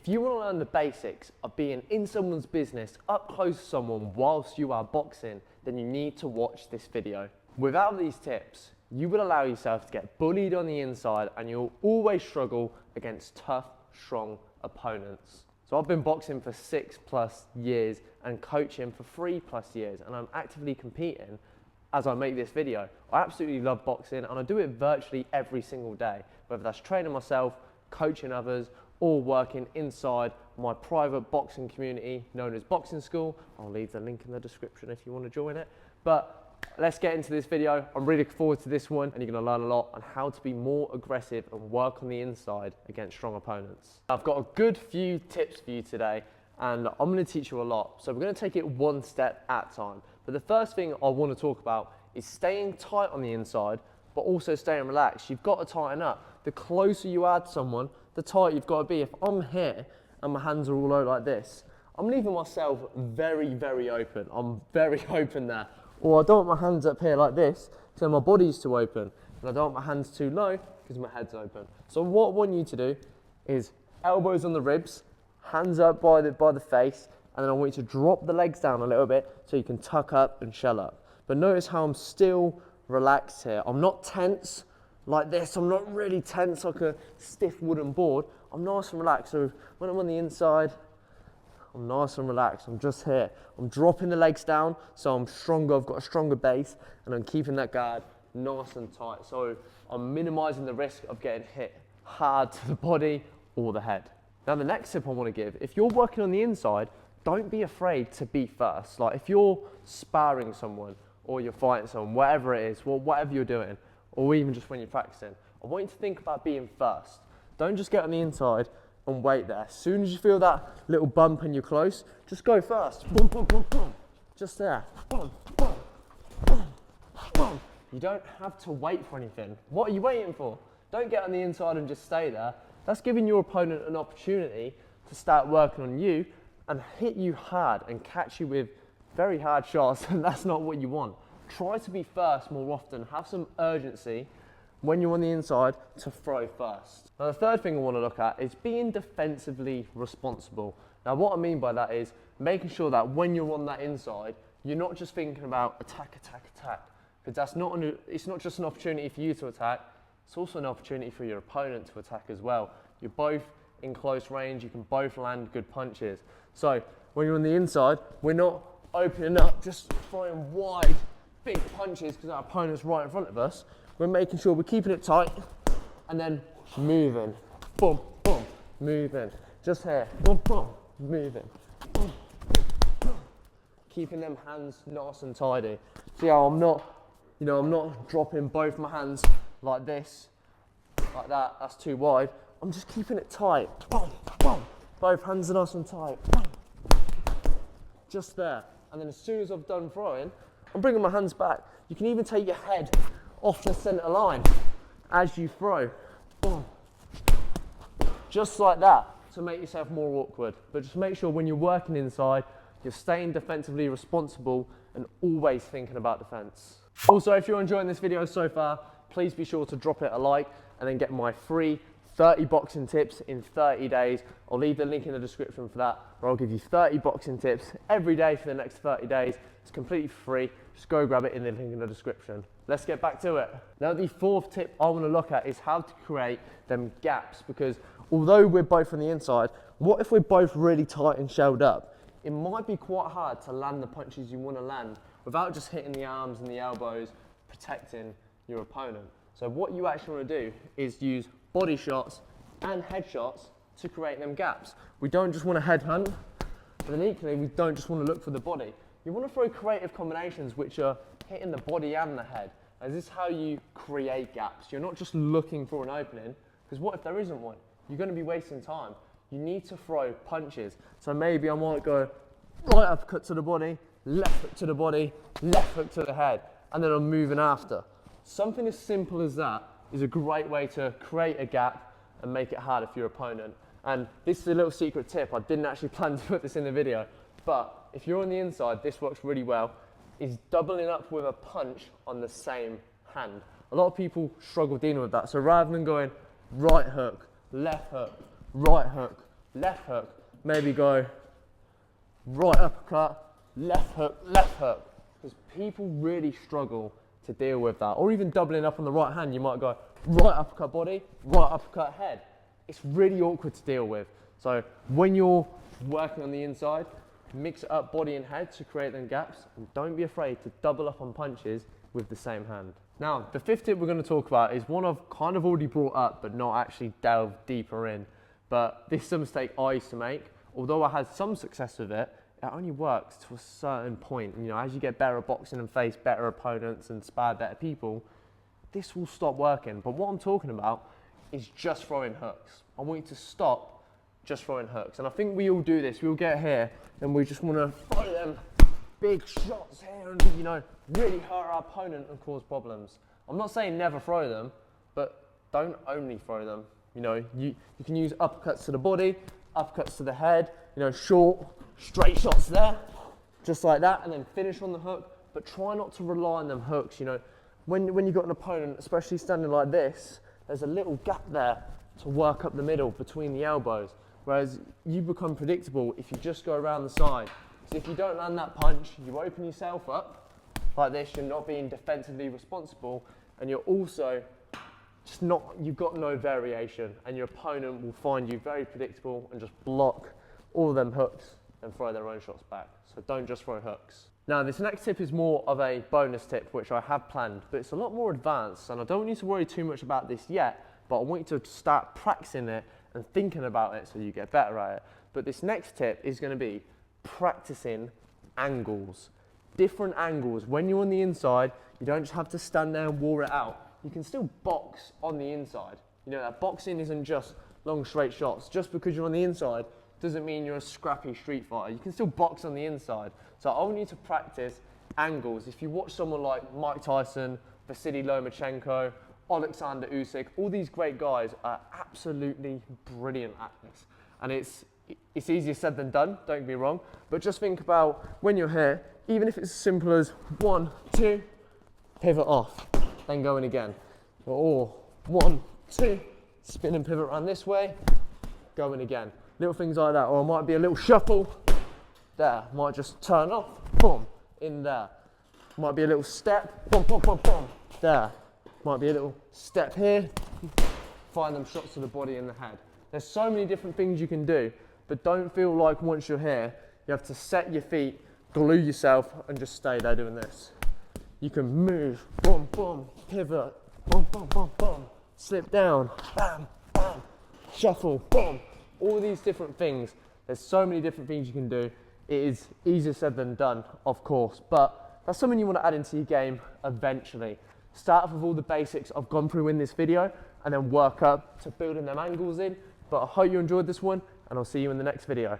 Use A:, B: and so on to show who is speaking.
A: If you want to learn the basics of being in someone's business, up close to someone whilst you are boxing, then you need to watch this video. Without these tips, you will allow yourself to get bullied on the inside and you'll always struggle against tough, strong opponents. So I've been boxing for 6+ years and coaching for 3+ years, and I'm actively competing as I make this video. I absolutely love boxing and I do it virtually every single day, whether that's training myself, coaching others, or working inside my private boxing community known as Boxing School. I'll leave the link in the description if you want to join it. But let's get into this video. I'm really looking forward to this one, and you're going to learn a lot on how to be more aggressive and work on the inside against strong opponents. I've got a good few tips for you today, and I'm going to teach you a lot. So we're going to take it one step at a time. But the first thing I want to talk about is staying tight on the inside, but also staying relaxed. You've got to tighten up. The closer you are to someone, the tighter you've got to be. If I'm here and my hands are all out like this, I'm leaving myself very, very open. I'm very open there. Or I don't want my hands up here like this, so my body's too open. And I don't want my hands too low, because my head's open. So what I want you to do is elbows on the ribs, hands up by the face, and then I want you to drop the legs down a little bit so you can tuck up and shell up. But notice how I'm still relaxed here. I'm not tense like this. I'm not really tense like a stiff wooden board. I'm nice and relaxed. So when I'm on the inside, I'm nice and relaxed. I'm just here. I'm dropping the legs down so I'm stronger. I've got a stronger base, and I'm keeping that guard nice and tight. So I'm minimizing the risk of getting hit hard to the body or the head. Now the next tip I want to give, if you're working on the inside, don't be afraid to be first. Like if you're sparring someone or you're fighting someone, whatever it is, whatever you're doing, or even just when you're practicing, I want you to think about being first. Don't just get on the inside and wait there. As soon as you feel that little bump and you're close, just go first. Boom, boom, boom, boom. Just there. Boom, boom, boom, boom. You don't have to wait for anything. What are you waiting for? Don't get on the inside and just stay there. That's giving your opponent an opportunity to start working on you and hit you hard and catch you with very hard shots, and that's not what you want. Try to be first more often. Have some urgency when you're on the inside to throw first. Now the third thing I want to look at is being defensively responsible. Now what I mean by that is making sure that when you're on that inside, you're not just thinking about attack, attack, attack, because it's not just an opportunity for you to attack, it's also an opportunity for your opponent to attack as well. You're both in close range, you can both land good punches. So when you're on the inside, we're not opening up, just throwing wide, big punches because our opponent's right in front of us. We're making sure we're keeping it tight and then moving. Boom, boom, moving. Just here, boom, boom, moving. Boom, boom. Keeping them hands nice and tidy. See how I'm not dropping both my hands like this, like that, that's too wide. I'm just keeping it tight. Boom, boom. Both hands are nice and tight. Boom. Just there. And then as soon as I've done throwing, I'm bringing my hands back. You can even take your head off the center line as you throw. Boom. Just like that, to make yourself more awkward. But just make sure when you're working inside, you're staying defensively responsible and always thinking about defense. Also, if you're enjoying this video so far, please be sure to drop it a like and then get my free 30 boxing tips in 30 days. I'll leave the link in the description for that, where I'll give you 30 boxing tips every day for the next 30 days. It's completely free. Just go grab it in the link in the description. Let's get back to it. Now the fourth tip I want to look at is how to create them gaps, because although we're both on the inside, what if we're both really tight and shelled up? It might be quite hard to land the punches you want to land without just hitting the arms and the elbows, protecting your opponent. So what you actually want to do is use body shots and head shots to create them gaps. We don't just want to headhunt, but then equally we don't just want to look for the body. You want to throw creative combinations which are hitting the body and the head. And this is how you create gaps. You're not just looking for an opening, because what if there isn't one? You're going to be wasting time. You need to throw punches. So maybe I might go right uppercut to the body, left hook to the body, left hook to the head, and then I'm moving after. Something as simple as that is a great way to create a gap and make it harder for your opponent. And this is a little secret tip. I didn't actually plan to put this in the video, but if you're on the inside, this works really well, is doubling up with a punch on the same hand. A lot of people struggle dealing with that. So rather than going right hook, left hook, right hook, left hook, maybe go right uppercut, left hook, because people really struggle to deal with that. Or even doubling up on the right hand, you might go right uppercut body, right uppercut head. It's really awkward to deal with. So when you're working on the inside, mix it up body and head to create them gaps, and don't be afraid to double up on punches with the same hand. Now, the fifth tip we're going to talk about is one I've kind of already brought up, but not actually delved deeper in. But this is a mistake I used to make. Although I had some success with it, it only works to a certain point. You know, as you get better at boxing and face better opponents and spar better people, this will stop working. But what I'm talking about is just throwing hooks. I want you to stop just throwing hooks. And I think we all do this. We all get here and we just want to throw them big shots here and, you know, really hurt our opponent and cause problems. I'm not saying never throw them, but don't only throw them. You know, you can use uppercuts to the body, uppercuts to the head, you know, short, straight shots there, just like that, and then finish on the hook. But try not to rely on them hooks. You know, when you've got an opponent, especially standing like this, there's a little gap there to work up the middle between the elbows. Whereas you become predictable if you just go around the side. So if you don't land that punch, you open yourself up like this, you're not being defensively responsible, and you're also just not, you've got no variation, and your opponent will find you very predictable and just block all of them hooks and throw their own shots back. So don't just throw hooks. Now, this next tip is more of a bonus tip, which I have planned, but it's a lot more advanced, and I don't want you to worry too much about this yet, but I want you to start practicing it and thinking about it so you get better at it. But this next tip is going to be practicing angles. Different angles. When you're on the inside, you don't just have to stand there and war it out. You can still box on the inside. You know, that boxing isn't just long straight shots. Just because you're on the inside doesn't mean you're a scrappy street fighter. You can still box on the inside. So I want you to practice angles. If you watch someone like Mike Tyson, Vasily Lomachenko, Alexander Usyk, all these great guys are absolutely brilliant at this. And it's easier said than done, don't get me wrong, but just think about when you're here, even if it's as simple as 1, 2, pivot off, then go in again. Or 1, 2, spin and pivot around this way, go in again. Little things like that. Or it might be a little shuffle, there, might just turn off, boom, in there. Might be a little step, boom, boom, boom, boom, there. Might be a little step here, find them shots to the body and the head. There's so many different things you can do, but don't feel like once you're here, you have to set your feet, glue yourself, and just stay there doing this. You can move, boom, boom, pivot, boom, boom, boom, boom, slip down, bam, bam, shuffle, boom. All these different things. There's so many different things you can do. It is easier said than done, of course, but that's something you want to add into your game eventually. Start off with all the basics I've gone through in this video and then work up to building them angles in. But I hope you enjoyed this one, and I'll see you in the next video.